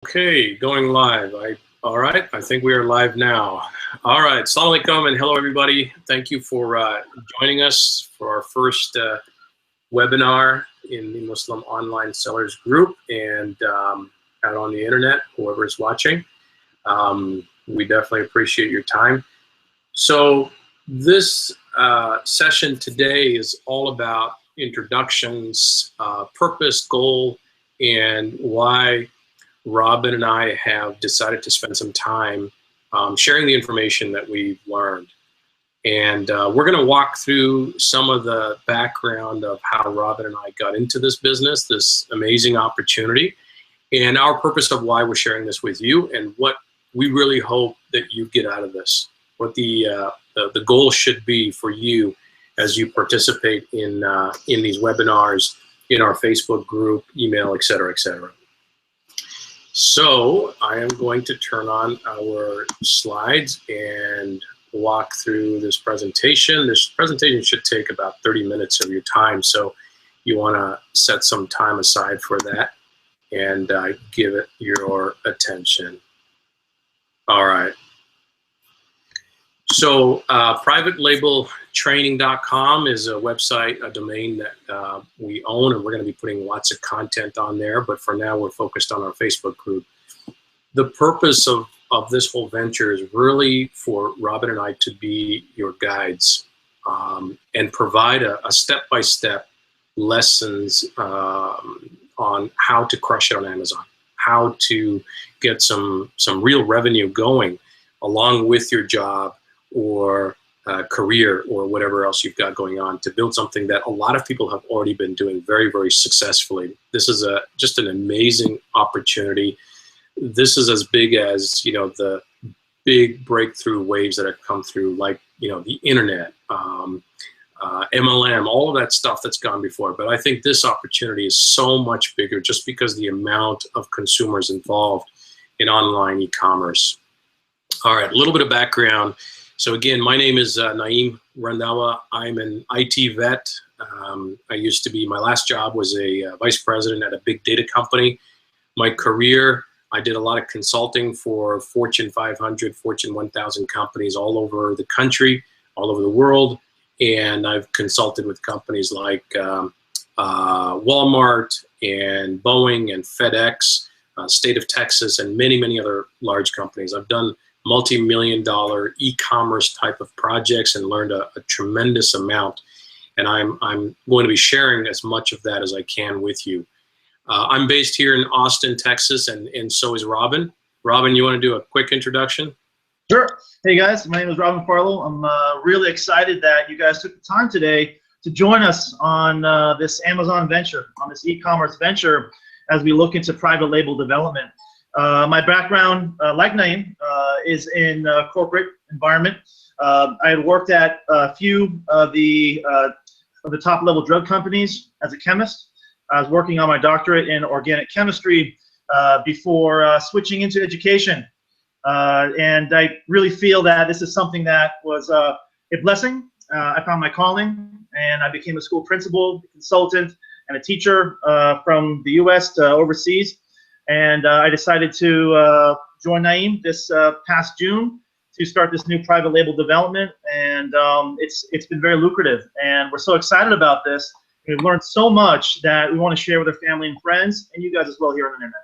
Okay, going live. All right, I think we are live now. All right, Assalamu alaikum and hello everybody. Thank you for joining us for our first webinar in the Muslim Online Sellers Group and out on the internet, whoever is watching. We definitely appreciate your time. So this session today is all about introductions, purpose, goal, and why Robin and I have decided to spend some time sharing the information that we've learned. And we're going to walk through some of the background of how Robin and I got into this business, this amazing opportunity, and our purpose of why we're sharing this with you and what we really hope that you get out of this, what the goal should be for you as you participate in these webinars, in our Facebook group, email, et cetera, et cetera. So I am going to turn on our slides and walk through this presentation. This presentation should take about 30 minutes of your time, so you want to set some time aside for that and give it your attention. All right. So privatelabeltraining.com is a website, a domain that we own, and we're going to be putting lots of content on there. But for now, we're focused on our Facebook group. The purpose of this whole venture is really for Robin and I to be your guides and provide a step-by-step lessons on how to crush it on Amazon, how to get some real revenue going along with your job or career or whatever else you've got going on, to build something that a lot of people have already been doing very, very successfully. This is just an amazing opportunity. This is as big as, you know, the big breakthrough waves that have come through, like, you know, the internet, MLM, all of that stuff that's gone before. But I think this opportunity is so much bigger just because the amount of consumers involved in online e-commerce. All right, a little bit of background. So again, my name is Naeem Randawa. I'm an IT vet. I used to be, my last job was a vice president at a big data company. My career, I did a lot of consulting for Fortune 500, Fortune 1000 companies all over the country, all over the world. And I've consulted with companies like Walmart and Boeing and FedEx, State of Texas, and many, many other large companies. I've done multi-million-dollar e-commerce type of projects and learned a tremendous amount. And I'm going to be sharing as much of that as I can with you. I'm based here in Austin, Texas, and so is Robin. Robin, you want to do a quick introduction? Sure. Hey guys, my name is Robin Farlow. I'm really excited that you guys took the time today to join us on this Amazon venture, on this e-commerce venture, as we look into private label development. My background, like Naeem, is in corporate environment. I had worked at a few of the top level drug companies as a chemist. I was working on my doctorate in organic chemistry before switching into education. And I really feel that this is something that was a blessing. I found my calling, and I became a school principal, consultant, and a teacher from the US to overseas. And I decided to join Naeem this past June to start this new private label development, and it's been very lucrative. And we're so excited about this. We've learned so much that we want to share with our family and friends, and you guys as well here on the internet.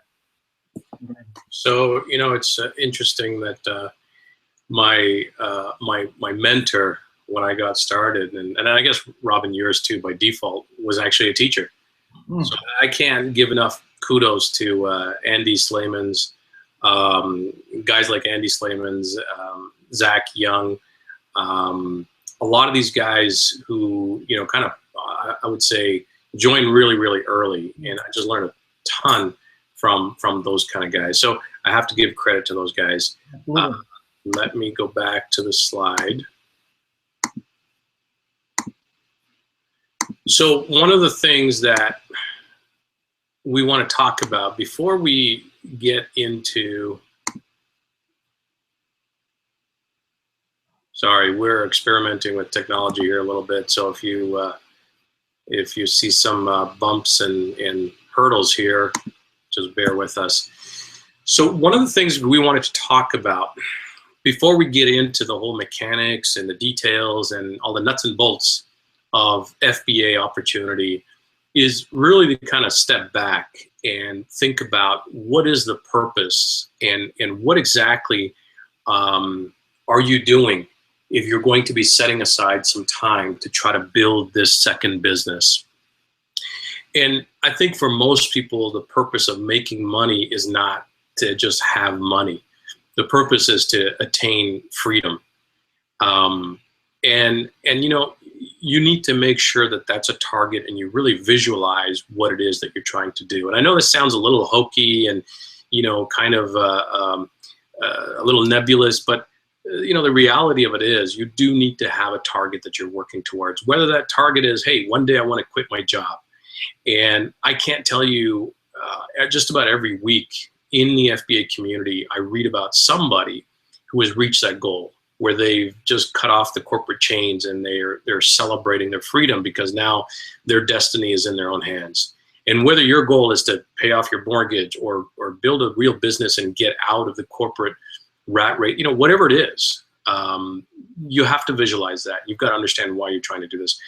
So, you know, it's interesting that my mentor when I got started, and I guess Robin, yours too by default, was actually a teacher. So I can't give enough kudos to Andy Slayman's, guys like Andy Slayman's, Zach Young, a lot of these guys who, you know, kind of, I would say, joined really, really early, and I just learned a ton from those kind of guys. So I have to give credit to those guys. Let me go back to the slide. So one of the things that we want to talk about before we get into, sorry, we're experimenting with technology here a little bit. So if you see some bumps and hurdles here, just bear with us. So one of the things we wanted to talk about before we get into the whole mechanics and the details and all the nuts and bolts of FBA opportunity is really to kind of step back and think about what is the purpose and what exactly are you doing if you're going to be setting aside some time to try to build this second business. And I think for most people, the purpose of making money is not to just have money. The purpose is to attain freedom. And you know, you need to make sure that that's a target and you really visualize what it is that you're trying to do. And I know this sounds a little hokey and, you know, kind of a little nebulous, but you know, the reality of it is you do need to have a target that you're working towards, whether that target is, hey, one day I want to quit my job. And I can't tell you, just about every week in the FBA community, I read about somebody who has reached that goal, where they've just cut off the corporate chains and they're celebrating their freedom because now their destiny is in their own hands. And whether your goal is to pay off your mortgage or build a real business and get out of the corporate rat rate, you know, whatever it is, you have to visualize that. You've got to understand why you're trying to do this.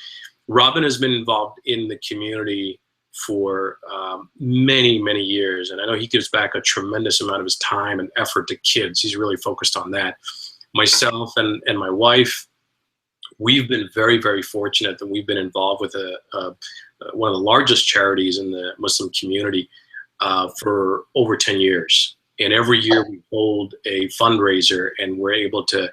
Robin has been involved in the community for many, many years. And I know he gives back a tremendous amount of his time and effort to kids. He's really focused on that. Myself and my wife, we've been very, very fortunate that we've been involved with one of the largest charities in the Muslim community for over 10 years. And every year we hold a fundraiser and we're able to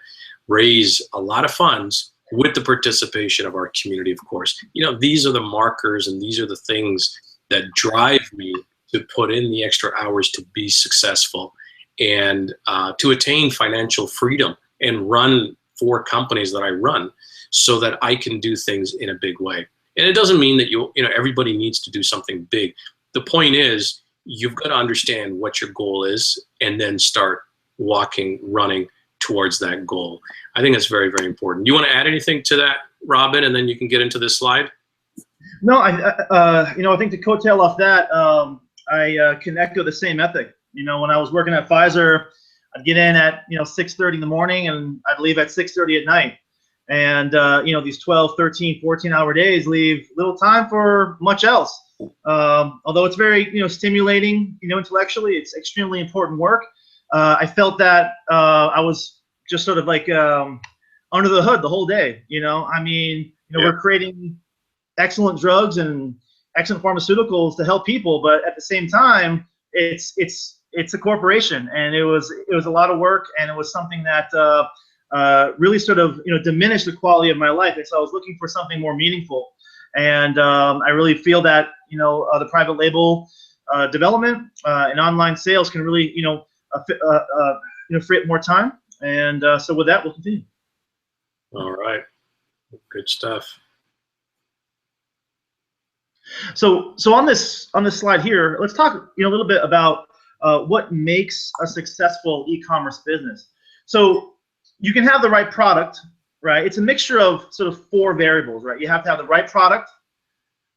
raise a lot of funds with the participation of our community, of course. You know, these are the markers and these are the things that drive me to put in the extra hours to be successful and to attain financial freedom and run 4 companies that I run so that I can do things in a big way. And it doesn't mean that you know everybody needs to do something big. The point is you've got to understand what your goal is and then start running towards that goal. I think that's very, very important. You want to add anything to that, Robin, and then you can get into this slide? No, you know, I think to coattail off that, I can echo the same ethic. You know, when I was working at Pfizer, I'd get in at, you know, 6:30 in the morning and I'd leave at 6:30 at night. And, you know, these 12, 13, 14-hour days leave little time for much else. Although it's very, you know, stimulating, you know, intellectually, it's extremely important work. I felt that I was just sort of like under the hood the whole day. You know, I mean, you know, we're creating excellent drugs and excellent pharmaceuticals to help people, but at the same time, it's a corporation, and it was a lot of work, and it was something that really sort of, you know, diminished the quality of my life. And so I was looking for something more meaningful. And I really feel that, you know, the private label development and online sales can really, you know, free up more time. And so with that, we'll continue. All right. Good stuff. So on this slide here, let's talk, you know, a little bit about what makes a successful e-commerce business. So you can have the right product, right? It's a mixture of sort of 4 variables, right? You have to have the right product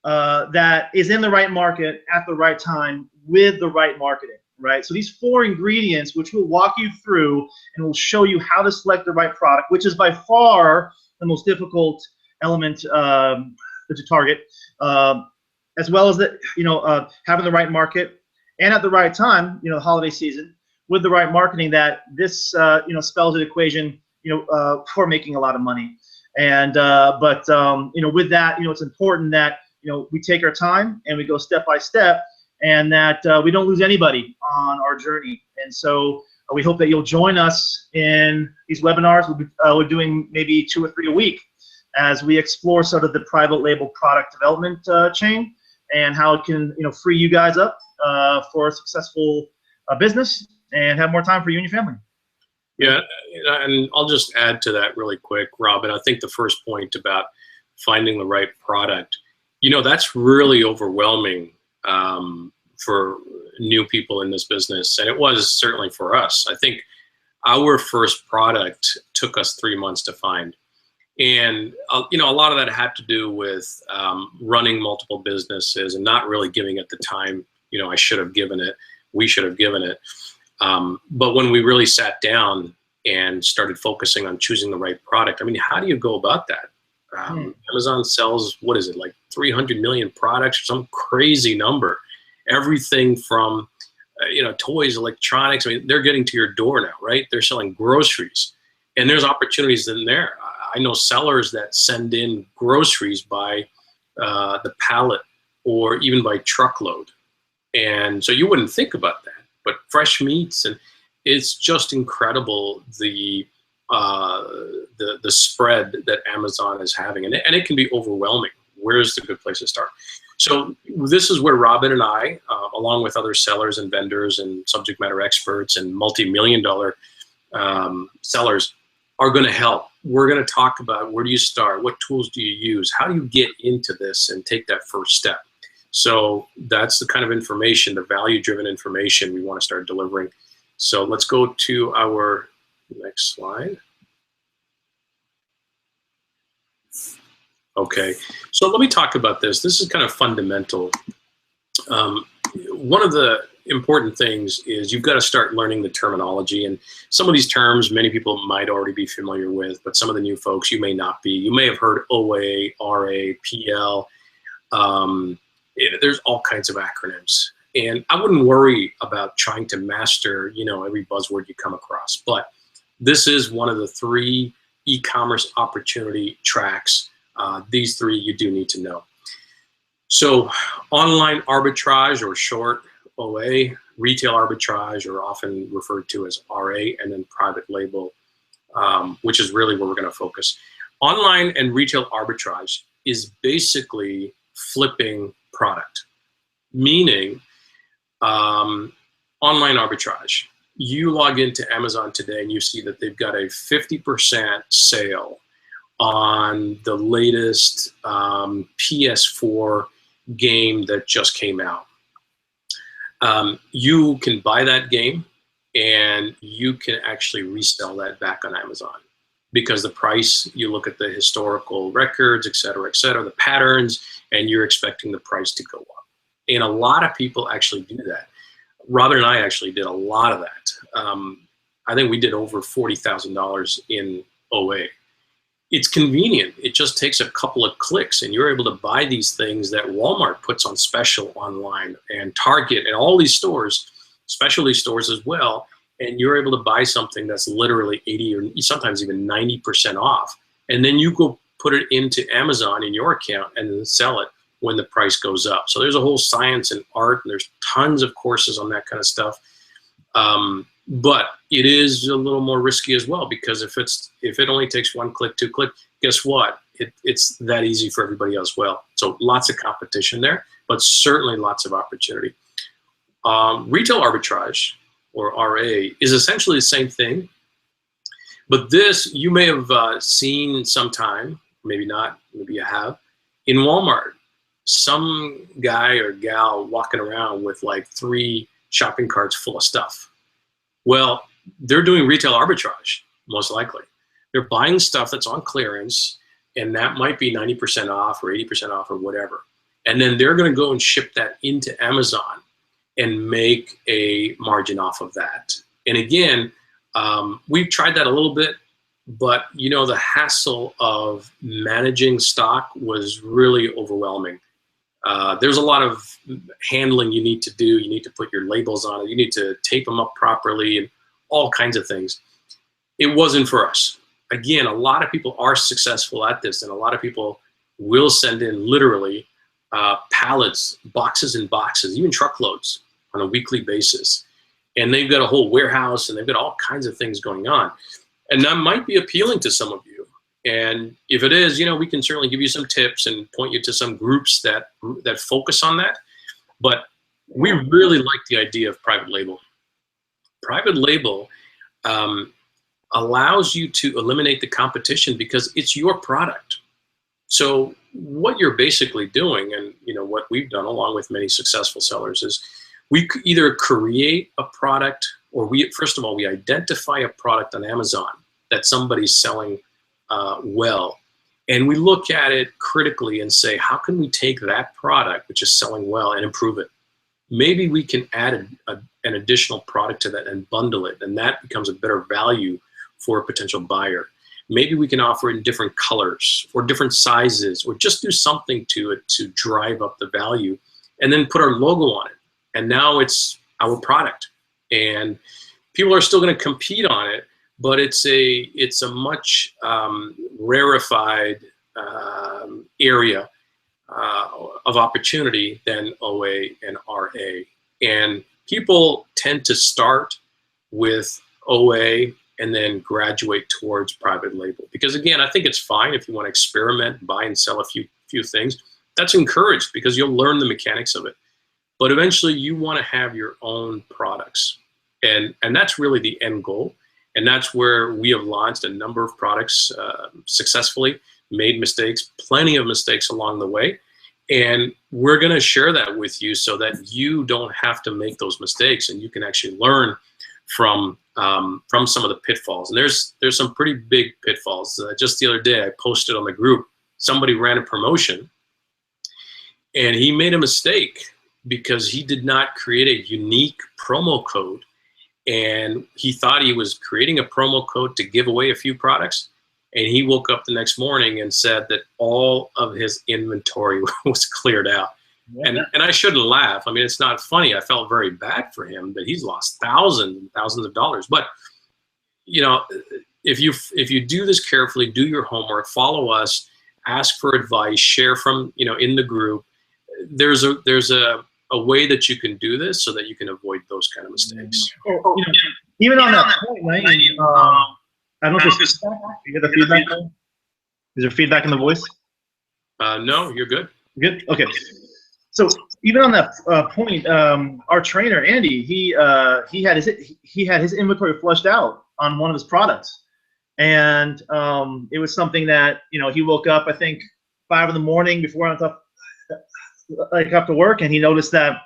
that is in the right market at the right time with the right marketing, right? So these 4 ingredients, which we'll walk you through and we'll show you how to select the right product, which is by far the most difficult element to target, as well as the, you know, having the right market and at the right time, you know, holiday season, with the right marketing, that this, you know, spells an equation, you know, for making a lot of money. And, you know, with that, you know, it's important that, you know, we take our time and we go step by step, and that we don't lose anybody on our journey. And so we hope that you'll join us in these webinars. We're doing maybe 2 or 3 a week as we explore sort of the private label product development chain and how it can, you know, free you guys up for a successful business and have more time for you and your family. Yeah, and I'll just add to that really quick, Robin. I think the first point about finding the right product, you know, that's really overwhelming for new people in this business, and it was certainly for us. I think our first product took us 3 months to find, and you know, a lot of that had to do with running multiple businesses and not really giving it the time, you know, I should have given it, we should have given it. But when we really sat down and started focusing on choosing the right product, I mean, how do you go about that? Amazon sells, what is it, like 300 million products, or some crazy number. Everything from, toys, electronics. I mean, they're getting to your door now, right? They're selling groceries, and there's opportunities in there. I know sellers that send in groceries by the pallet or even by truckload. And so you wouldn't think about that, but fresh meats, and it's just incredible the spread that Amazon is having, and it can be overwhelming. Where's the good place to start? So this is where Robin and I, along with other sellers and vendors and subject matter experts and multi-million-dollar sellers, are going to help. We're going to talk about, where do you start? What tools do you use? How do you get into this and take that first step? So that's the kind of information, the value-driven information we want to start delivering. So let's go to our next slide. Okay, so let me talk about this. This is kind of fundamental. One of the important things is you've got to start learning the terminology, and some of these terms many people might already be familiar with, but some of the new folks you may not be. You may have heard OA, RA, PL. There's all kinds of acronyms, and I wouldn't worry about trying to master, every buzzword you come across. But this is one of the 3 e-commerce opportunity tracks. These 3 you do need to know. So online arbitrage, or short OA, retail arbitrage, or often referred to as RA, and then private label, which is really where we're going to focus. Online and retail arbitrage is basically flipping product, meaning online arbitrage. You log into Amazon today and you see that they've got a 50% sale on the latest PS4 game that just came out. You can buy that game and you can actually resell that back on Amazon, because the price, you look at the historical records, et cetera, the patterns, and you're expecting the price to go up. And a lot of people actually do that. Robin and I actually did a lot of that. I think we did over $40,000 in OA. It's convenient. It just takes a couple of clicks and you're able to buy these things that Walmart puts on special online, and Target, and all these stores, specialty stores as well. And you're able to buy something that's literally 80 or sometimes even 90% off. And then you go put it into Amazon in your account and then sell it when the price goes up. So there's a whole science and art, and there's tons of courses on that kind of stuff. But it is a little more risky as well, because if it only takes 1 click, 2 click, guess what? It's that easy for everybody else as well. So lots of competition there, but certainly lots of opportunity. Retail arbitrage, or RA, is essentially the same thing. But this you may have seen sometime, maybe not, maybe you have, in Walmart. Some guy or gal walking around with like 3 shopping carts full of stuff. Well, they're doing retail arbitrage, most likely. They're buying stuff that's on clearance, and that might be 90% off or 80% off or whatever. And then they're going to go and ship that into Amazon and make a margin off of that. And again, we've tried that a little bit, but the hassle of managing stock was really overwhelming. There's a lot of handling you need to do. You need to put your labels on it. You need to tape them up properly and all kinds of things. It wasn't for us. Again, a lot of people are successful at this, and a lot of people will send in literally pallets, boxes and boxes, even truckloads on a weekly basis. And they've got a whole warehouse, and they've got all kinds of things going on. And that might be appealing to some of you. And if it is, we can certainly give you some tips and point you to some groups that focus on that. But we really like the idea of private label. Private label allows you to eliminate the competition because it's your product. So what you're basically doing, and what we've done along with many successful sellers, is we either create a product, or first of all, we identify a product on Amazon that somebody's selling well, and we look at it critically and say, how can we take that product, which is selling well, and improve it? Maybe we can add an additional product to that and bundle it, and that becomes a better value for a potential buyer. Maybe we can offer it in different colors or different sizes, or just do something to it to drive up the value, and then put our logo on it. And now it's our product, and people are still going to compete on it, but it's a much rarefied area of opportunity than OA and RA. And people tend to start with OA and then graduate towards private label. Because again, I think it's fine if you want to experiment, buy and sell a few things. That's encouraged because you'll learn the mechanics of it. But eventually you want to have your own products. And that's really the end goal. And that's where we have launched a number of products successfully, made mistakes, plenty of mistakes along the way. And we're going to share that with you so that you don't have to make those mistakes, and you can actually learn from some of the pitfalls. And there's some pretty big pitfalls. Just the other day, I posted on the group, somebody ran a promotion, and he made a mistake because he did not create a unique promo code. And he thought he was creating a promo code to give away a few products. And he woke up the next morning and said that all of his inventory was cleared out. Yeah. And I shouldn't laugh. I mean, it's not funny. I felt very bad for him that he's lost thousands and thousands of dollars. But, you know, if you do this carefully, do your homework, follow us, ask for advice, share from, you know, in the group, there's a way that you can do this so that you can avoid those kind of mistakes. You know, even on that point, right? I don't know if there's feedback. You get the feedback? Is there feedback in the voice? No, you're good. Good? Okay. So even on that point, our trainer, Andy, he had his inventory flushed out on one of his products. And it was something that, you know, he woke up, I think, 5 in the morning before I went up to work, and he noticed that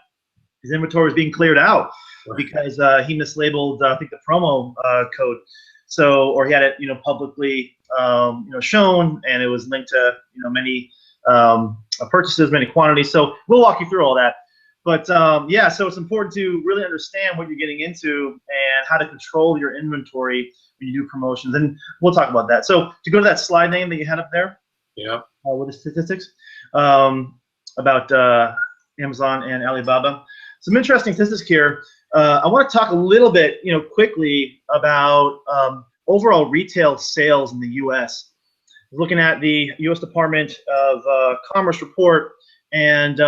his inventory was being cleared out because he mislabeled, I think, the promo code. So, or he had it, you know, publicly, you know, shown, and it was linked to, you know, many purchases, many quantities. So we'll walk you through all that. But yeah, so it's important to really understand what you're getting into and how to control your inventory when you do promotions. And we'll talk about that. So to go to that slide name that you had up there, yeah, with the statistics about Amazon and Alibaba. Some interesting statistics here. I want to talk a little bit, you know, quickly about overall retail sales in the U.S. Looking at the U.S. Department of Commerce report, and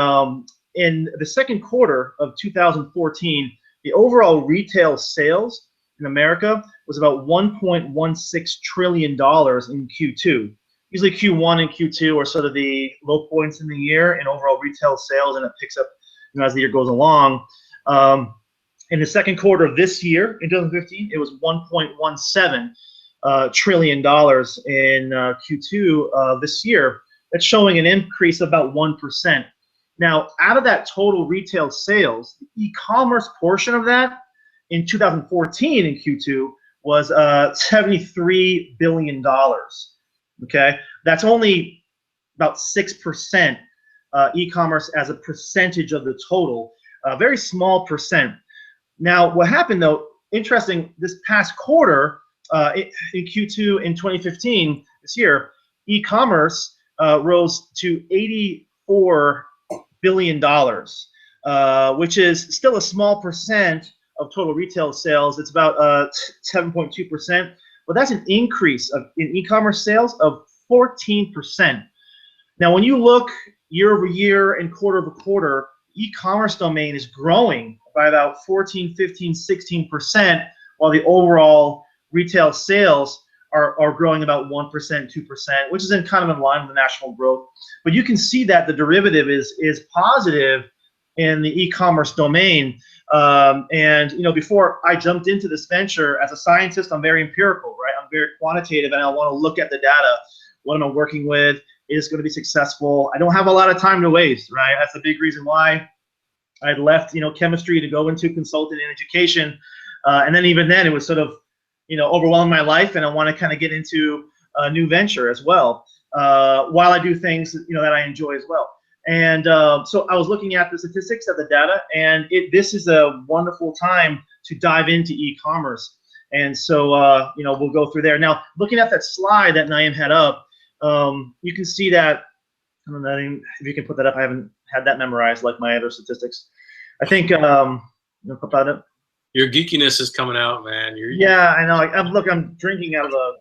in the second quarter of 2014, the overall retail sales in America was about $1.16 trillion in Q2. Usually Q1 and Q2 are sort of the low points in the year in overall retail sales, and it picks up, you know, as the year goes along. In the second quarter of this year, in 2015, it was $1.17 trillion in Q2 this year. That's showing an increase of about 1%. Now, out of that total retail sales, the e-commerce portion of that in 2014 in Q2 was $73 billion. Okay, that's only about 6% e-commerce as a percentage of the total. A very small percent. Now, what happened though, interesting, this past quarter, in Q2 in 2015, this year, e-commerce rose to $84 billion, which is still a small percent of total retail sales. It's about 7.2%, but that's an increase in e-commerce sales of 14%. Now, when you look year over year and quarter over quarter, e-commerce domain is growing by about 14, 15, 16%, while the overall retail sales are growing about 1%, 2%, which is in kind of in line with the national growth. But you can see that the derivative is positive in the e-commerce domain. And you know, before I jumped into this venture, as a scientist, I'm very empirical, right? I'm very quantitative, and I want to look at the data. What am I working with? Is going to be successful? I don't have a lot of time to waste, right? That's a big reason why I had left, you know, chemistry to go into consulting and education. And then even then, it was sort of, you know, overwhelming my life, and I want to kind of get into a new venture as well, while I do things, you know, that I enjoy as well. And so I was looking at the statistics of the data, and this is a wonderful time to dive into e-commerce. And so, you know, we'll go through there. Now, looking at that slide that Naeem had up, you can see that, I don't know if you can put that up. I haven't had that memorized like my other statistics. I think, you know, put that up. Your geekiness is coming out, man. Yeah, I know. Look, I'm drinking out of a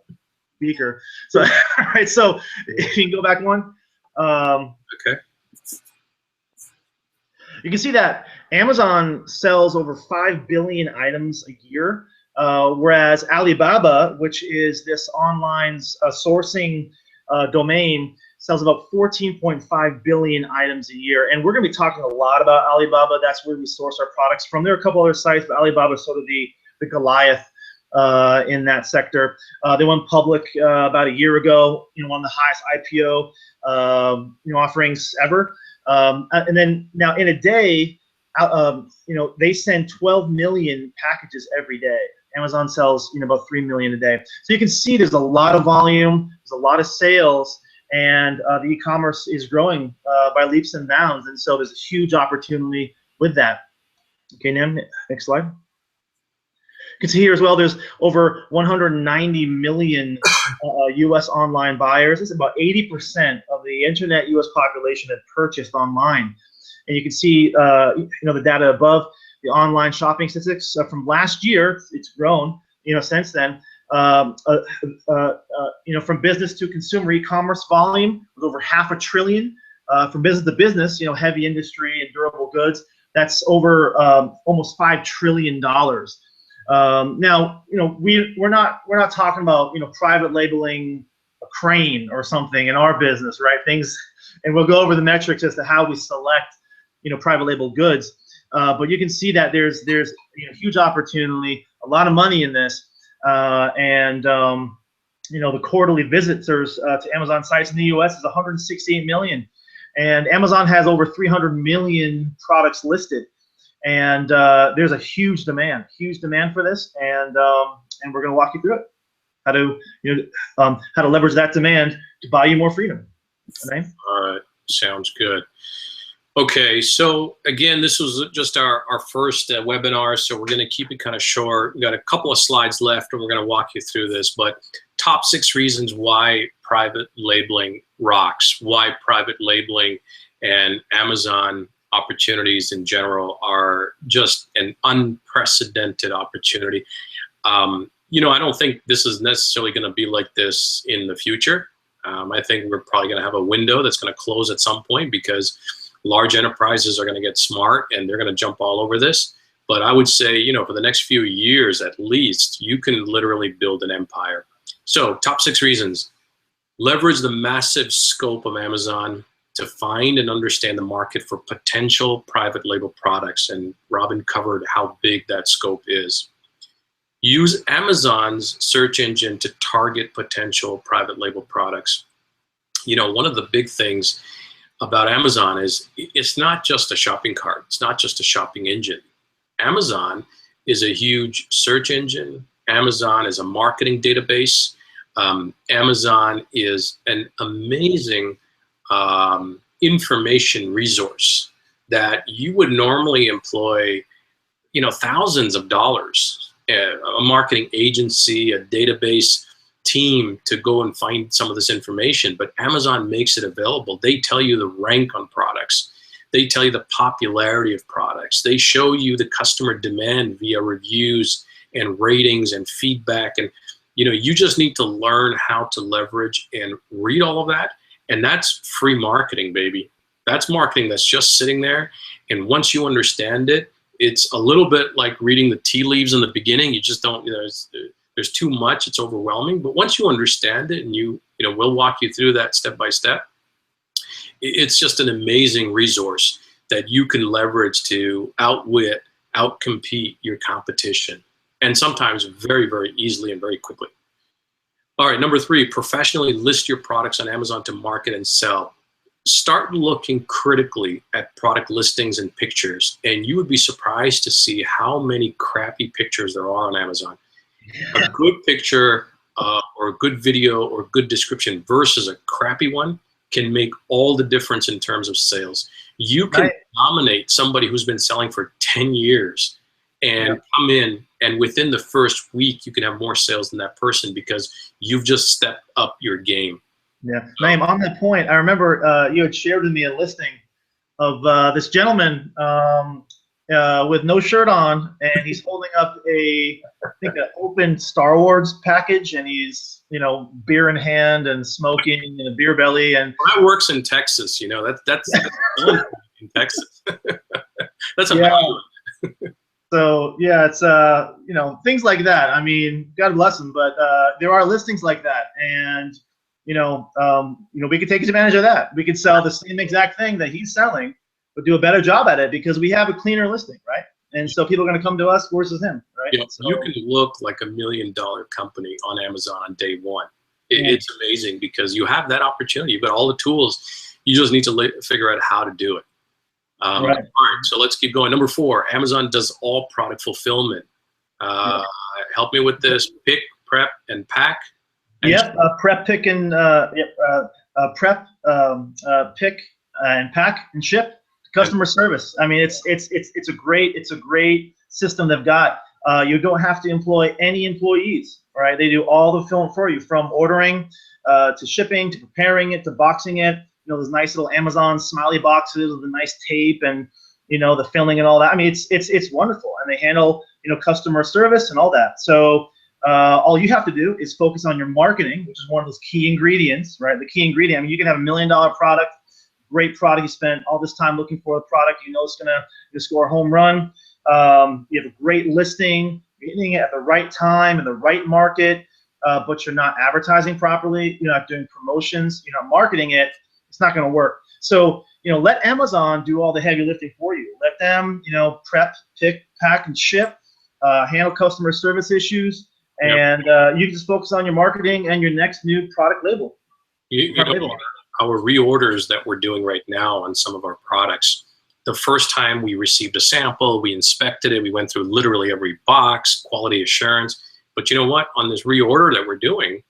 beaker. So, all right, so if you can go back one. Okay. You can see that Amazon sells over 5 billion items a year, whereas Alibaba, which is this online sourcing domain, sells about 14.5 billion items a year. And we're going to be talking a lot about Alibaba. That's where we source our products from. There are a couple other sites, but Alibaba is sort of the Goliath in that sector. They went public about a year ago, you know, one of the highest IPO you know, offerings ever. And then now in a day, you know, they send 12 million packages every day. Amazon sells, you know, about 3 million a day. So you can see there's a lot of volume, there's a lot of sales, and the e-commerce is growing by leaps and bounds. And so there's a huge opportunity with that. Okay, now next slide. You can see here as well, there's over 190 million U.S. online buyers. It's about 80% of the internet U.S. population that purchased online. And you can see, you know, the data above, the online shopping statistics from last year. It's grown, you know, since then. You know, from business to consumer e-commerce volume was over $500 billion. From business to business, you know, heavy industry and durable goods, that's over almost $5 trillion. Now, you know, we're not talking about, you know, private labeling a crane or something in our business, right? Things, and we'll go over the metrics as to how we select, you know, private label goods. But you can see that there's you know, huge opportunity, a lot of money in this, and you know, the quarterly visitors to Amazon sites in the U.S. is 168 million, and Amazon has over 300 million products listed. And there's a huge demand for this, and we're going to walk you through it, how to, you know, how to leverage that demand to buy you more freedom. Okay? All right, sounds good. Okay, so again, this was just our first webinar, so we're going to keep it kind of short. We've got a couple of slides left, and we're going to walk you through this. But top 6 reasons why private labeling rocks, why private labeling and Amazon opportunities in general are just an unprecedented opportunity. You know, I don't think this is necessarily going to be like this in the future. I think we're probably going to have a window that's going to close at some point because large enterprises are going to get smart and they're going to jump all over this. But I would say, you know, for the next few years at least, you can literally build an empire. So top 6 reasons. Leverage the massive scope of Amazon to find and understand the market for potential private label products. And Robin covered how big that scope is. Use Amazon's search engine to target potential private label products. You know, one of the big things about Amazon is it's not just a shopping cart. It's not just a shopping engine. Amazon is a huge search engine. Amazon is a marketing database. Amazon is an amazing information resource that you would normally employ, you know, thousands of dollars, a marketing agency, a database team to go and find some of this information, but Amazon makes it available. They tell you the rank on products. They tell you the popularity of products. They show you the customer demand via reviews and ratings and feedback. And, you know, you just need to learn how to leverage and read all of that. And that's free marketing, baby. That's marketing that's just sitting there. And once you understand it, it's a little bit like reading the tea leaves in the beginning. You just don't, you know, there's too much, it's overwhelming. But once you understand it, and you know, we'll walk you through that step by step, it's just an amazing resource that you can leverage to outwit, outcompete your competition, and sometimes very, very easily and very quickly. All right, number 3, professionally list your products on Amazon to market and sell. Start looking critically at product listings and pictures, and you would be surprised to see how many crappy pictures there are on Amazon. A good picture or a good video or good description versus a crappy one can make all the difference in terms of sales. You can nominate somebody who's been selling for 10 years and come in, and within the first week, you can have more sales than that person because you've just stepped up your game. Yeah, Naeem, on that point, I remember you had shared with me a listing of this gentleman with no shirt on, and he's holding up I think an open Star Wars package, and he's, you know, beer in hand and smoking and a beer belly. And that works in Texas, you know. That's in Texas. That's a So yeah, it's you know, things like that. I mean, God bless him, but there are listings like that, and you know, we could take advantage of that. We could sell the same exact thing that he's selling, but do a better job at it because we have a cleaner listing, right? And so people are going to come to us versus him, right? Yeah, so, you can look like $1 million company on Amazon on day one. It's amazing because you have that opportunity. You've got all the tools. You just need to figure out how to do it. All right, so let's keep going. Number 4, Amazon does all product fulfillment. Help me with this: pick, prep, and pack. Yep, prep, pick, and prep, pick, and pack and ship. Customer service. I mean, it's a great system they've got. You don't have to employ any employees, right? They do all the fulfillment for you, from ordering to shipping to preparing it to boxing it. You know, those nice little Amazon smiley boxes with the nice tape and, you know, the filling and all that. I mean, it's wonderful, and they handle, you know, customer service and all that. So all you have to do is focus on your marketing, which is one of those key ingredients, right? The key ingredient. I mean, you can have $1 million product, great product. You spent all this time looking for a product you know it's gonna score a home run. You have a great listing. You're hitting it at the right time in the right market, but you're not advertising properly. You're not doing promotions. You're not marketing it. It's not going to work. So, you know, let Amazon do all the heavy lifting for you. Let them, you know, prep, pick, pack, and ship, handle customer service issues, and you can just focus on your marketing and your next new product label. Our reorders that we're doing right now on some of our products, the first time we received a sample, we inspected it, we went through literally every box, quality assurance. But you know what? On this reorder that we're doing,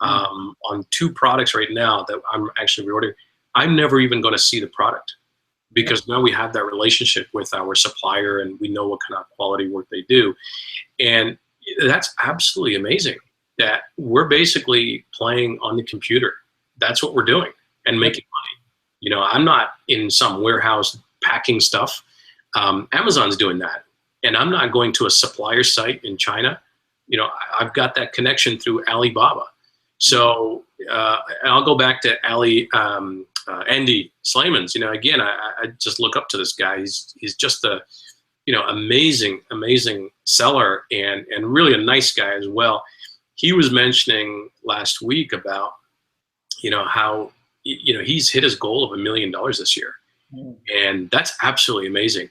on 2 products right now that I'm actually reordering, I'm never even going to see the product because now we have that relationship with our supplier and we know what kind of quality work they do. And that's absolutely amazing that we're basically playing on the computer. That's what we're doing and making money. You know, I'm not in some warehouse packing stuff. Amazon's doing that. And I'm not going to a supplier site in China. You know, I've got that connection through Alibaba. So I'll go back to Andy Slamans. You know, again, I just look up to this guy. He's just a, you know, amazing seller and really a nice guy as well. He was mentioning last week about, you know, how, you know, he's hit his goal of $1 million this year. And that's absolutely amazing.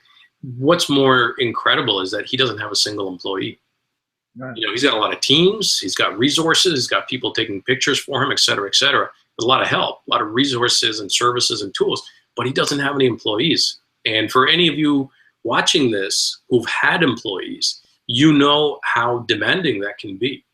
What's more incredible is that he doesn't have a single employee. You know, he's got a lot of teams, he's got resources, he's got people taking pictures for him, et cetera, a lot of help, a lot of resources and services and tools, but he doesn't have any employees. And for any of you watching this who've had employees, you know how demanding that can be.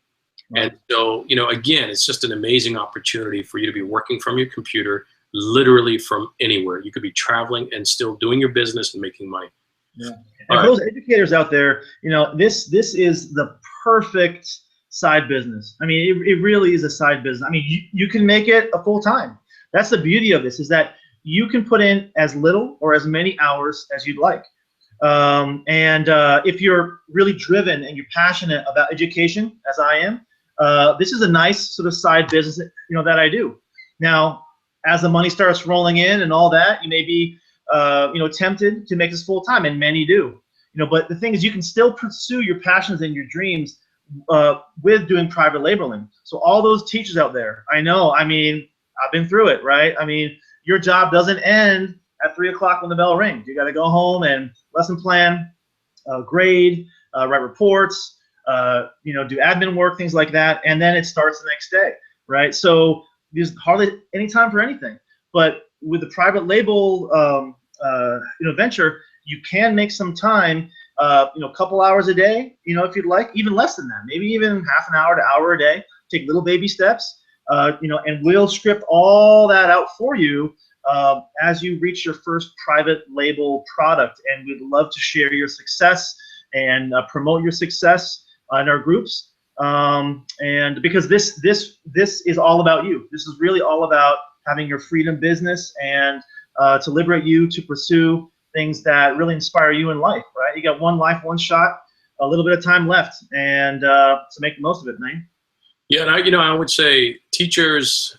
And so, you know, again, it's just an amazing opportunity for you to be working from your computer, literally from anywhere. You could be traveling and still doing your business and making money. And for those educators out there, you know, this is the perfect side business. I mean, it really is a side business. I mean, you can make it a full time. That's the beauty of this, is that you can put in as little or as many hours as you'd like. If you're really driven and you're passionate about education, as I am, this is a nice sort of side business, you know, that I do. Now, as the money starts rolling in and all that, you may be, you know, tempted to make this full time, and many do. You know, but the thing is, you can still pursue your passions and your dreams with doing private labeling. So all those teachers out there, I know, I mean, I've been through it, right? I mean, your job doesn't end at 3 o'clock when the bell rings. You got to go home and lesson plan, grade, write reports, you know, do admin work, things like that, and then it starts the next day, right? So there's hardly any time for anything. But with the private label, you know, venture, you can make some time, you know, a couple hours a day, you know, if you'd like, even less than that, maybe even half an hour to hour a day. Take little baby steps, and we'll script all that out for you as you reach your first private label product. And we'd love to share your success and promote your success in our groups. And because this is all about you. This is really all about having your freedom business and to liberate you to pursue things that really inspire you in life, right? You got one life, one shot, a little bit of time left, and to make the most of it, man. Yeah, and I would say teachers,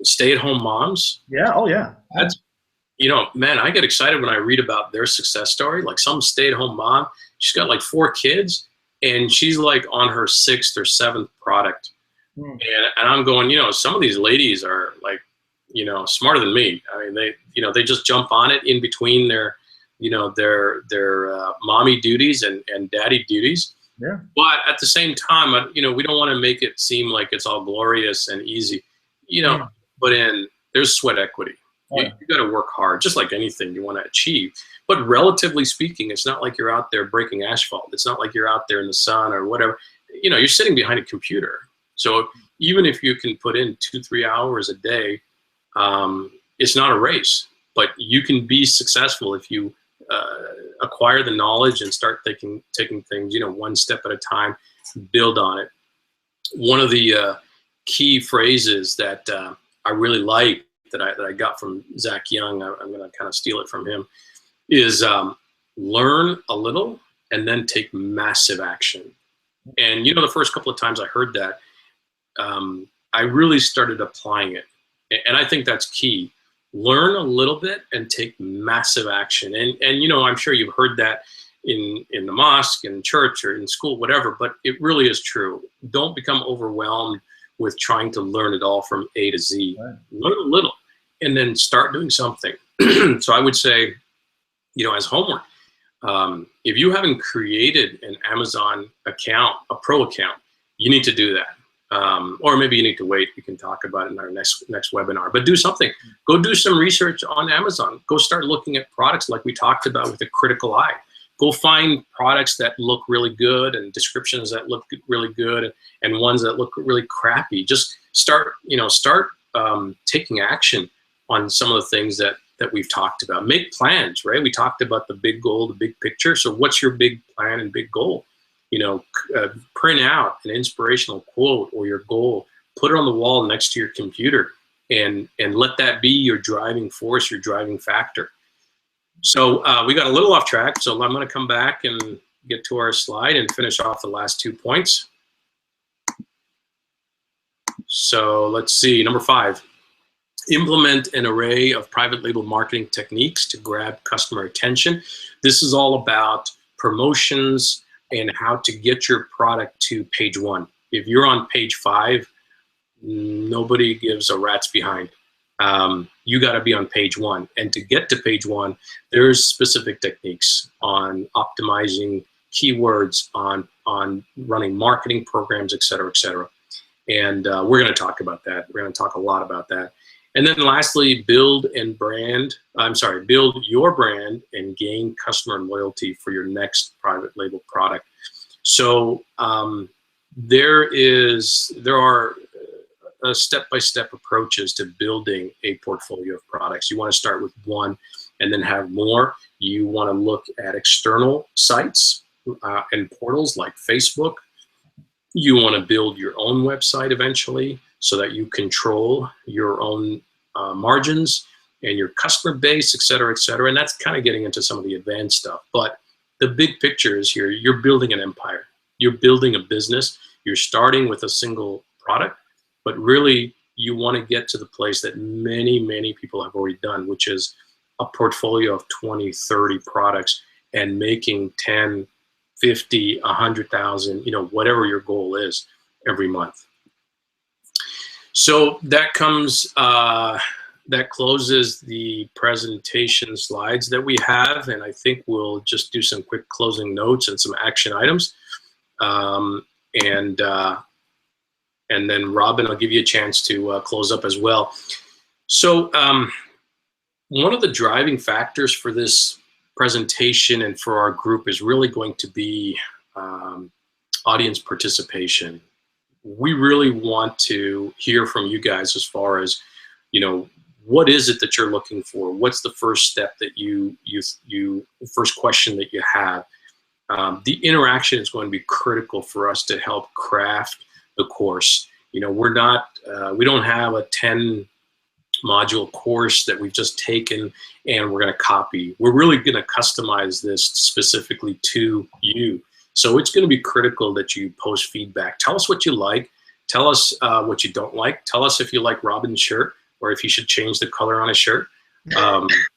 stay-at-home moms. Yeah. Oh, yeah. That's, man, I get excited when I read about their success story. Like some stay-at-home mom, she's got like 4 kids, and she's like on her 6th or 7th product. And I'm going, some of these ladies are like, smarter than me. I mean, they just jump on it in between their mommy duties and daddy duties. Yeah. But at the same time, we don't want to make it seem like it's all glorious and easy, but there's sweat equity. You got to work hard, just like anything you want to achieve. But relatively speaking, it's not like you're out there breaking asphalt. It's not like you're out there in the sun or whatever. You're sitting behind a computer. So even if you can put in 2-3 hours a day, it's not a race. But you can be successful if you acquire the knowledge and start taking things, one step at a time, build on it. One of the key phrases that I really like that I got from Zach Young, I'm going to kind of steal it from him, is learn a little and then take massive action. And the first couple of times I heard that, I really started applying it. And I think that's key. Learn a little bit and take massive action. And I'm sure you've heard that in the mosque, in church, or in school, whatever, but it really is true. Don't become overwhelmed with trying to learn it all from A to Z. Right. Learn a little and then start doing something. So I would say, as homework, if you haven't created an Amazon account, a pro account, you need to do that. Or maybe you need to wait. We can talk about it in our next webinar. But do something. Go do some research on Amazon. Go start looking at products like we talked about with a critical eye. Go find products that look really good and descriptions that look really good and ones that look really crappy. Just start taking action on some of the things that we've talked about. Make plans, right? We talked about the big goal, the big picture. So what's your big plan and big goal? Print out an inspirational quote or your goal, put it on the wall next to your computer, and let that be your driving force, your driving factor. So we got a little off track, so I'm going to come back and get to our slide and finish off the last 2 points. So let's see, number 5. Implement an array of private label marketing techniques to grab customer attention. This is all about promotions and how to get your product to page 1. If you're on page 5, nobody gives a rat's behind. You got to be on page 1. And to get to page 1, there's specific techniques on optimizing keywords, on running marketing programs, et cetera, et cetera. And we're going to talk about that. We're going to talk a lot about that. And then lastly, build your brand and gain customer loyalty for your next private label product. So there are step-by-step approaches to building a portfolio of products. You want to start with one and then have more. You want to look at external sites and portals like Facebook. You want to build your own website eventually so that you control your own margins and your customer base, et cetera, et cetera. And that's kind of getting into some of the advanced stuff. But the big picture is here. You're building an empire. You're building a business. You're starting with a single product, but really you want to get to the place that many, many people have already done, which is a portfolio of 20, 30 products and making 10, 50, 100,000, whatever your goal is every month. So that closes the presentation slides that we have, and I think we'll just do some quick closing notes and some action items. And then Robin, I'll give you a chance to close up as well. So one of the driving factors for this presentation and for our group is really going to be audience participation. we really want to hear from you guys as far as, what is it that you're looking for? What's the first step that first question that you have? The interaction is going to be critical for us to help craft the course. We don't have a 10 module course that we've just taken and we're going to copy. We're really going to customize this specifically to you. So it's going to be critical that you post feedback. Tell us what you like. Tell us what you don't like. Tell us if you like Robin's shirt, or if he should change the color on his shirt,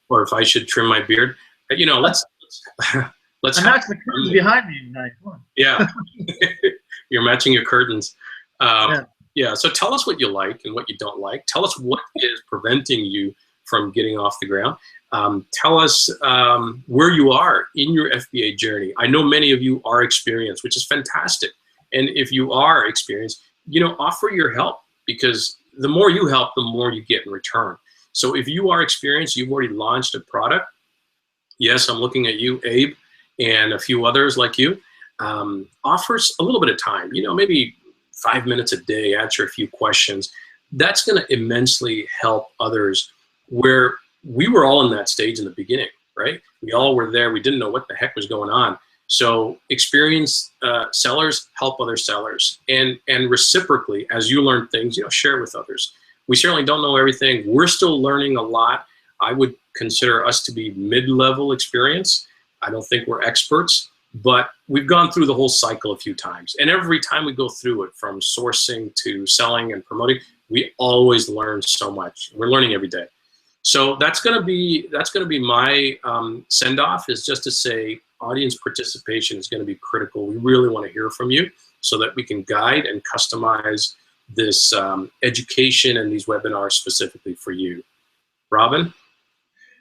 or if I should trim my beard. Let's I'm matching the curtains behind me tonight. Come on. Yeah, you're matching your curtains. Yeah. So tell us what you like and what you don't like. Tell us what is preventing you from getting off the ground. Tell us where you are in your FBA journey. I know many of you are experienced, which is fantastic. And if you are experienced, offer your help, because the more you help, the more you get in return. So if you are experienced, you've already launched a product. Yes, I'm looking at you, Abe, and a few others like you. Offer a little bit of time, maybe 5 minutes a day, answer a few questions. That's going to immensely help others, where we were all in that stage in the beginning, right? We all were there. We didn't know what the heck was going on. So experienced sellers help other sellers, and reciprocally, as you learn things, share it with others. We certainly don't know everything. We're still learning a lot. I would consider us to be mid-level experience. I don't think we're experts, but we've gone through the whole cycle a few times. And every time we go through it, from sourcing to selling and promoting, we always learn so much. We're learning every day. So that's gonna be my send-off, is just to say audience participation is gonna be critical. We really wanna hear from you so that we can guide and customize this education and these webinars specifically for you. Robin?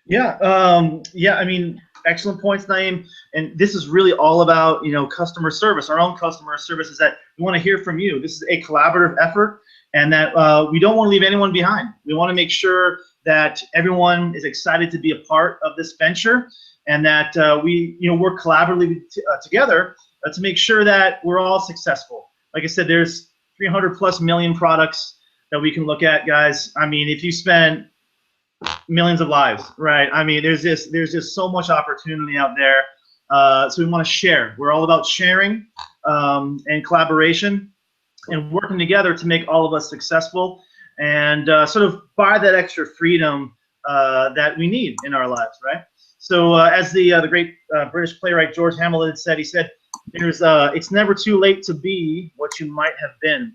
Yeah, I mean, excellent points, Naeem. And this is really all about, customer service. Our own customer service is that we want to hear from you. This is a collaborative effort, and that we don't want to leave anyone behind. We want to make sure that everyone is excited to be a part of this venture, and that we work collaboratively together to make sure that we're all successful. Like I said, there's 300+ million products that we can look at, guys. I mean, if you spend millions of lives, right? I mean, there's just so much opportunity out there. So we want to share. We're all about sharing and collaboration and working together to make all of us successful, and sort of buy that extra freedom that we need in our lives, right? So as the great British playwright George Hamilton said, he said, it's never too late to be what you might have been,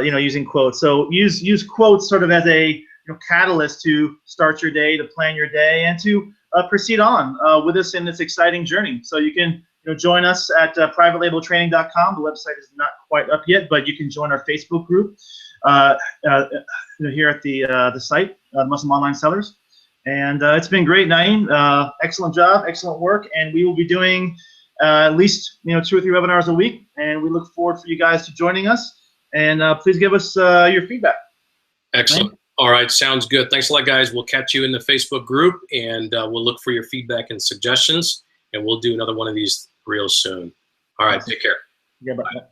using quotes. So use quotes sort of as a catalyst to start your day, to plan your day, and to proceed on with us in this exciting journey. So you can join us at privatelabeltraining.com. The website is not quite up yet, but you can join our Facebook group here at the site, Muslim Online Sellers. And it's been great, Naeem. Excellent job, excellent work, and we will be doing at least 2 or 3 webinars a week, and we look forward for you guys to joining us. And please give us your feedback. Excellent. Naeem? All right, sounds good. Thanks a lot, guys. We'll catch you in the Facebook group, and we'll look for your feedback and suggestions, and we'll do another one of these real soon. All right, take care. Yeah, bye.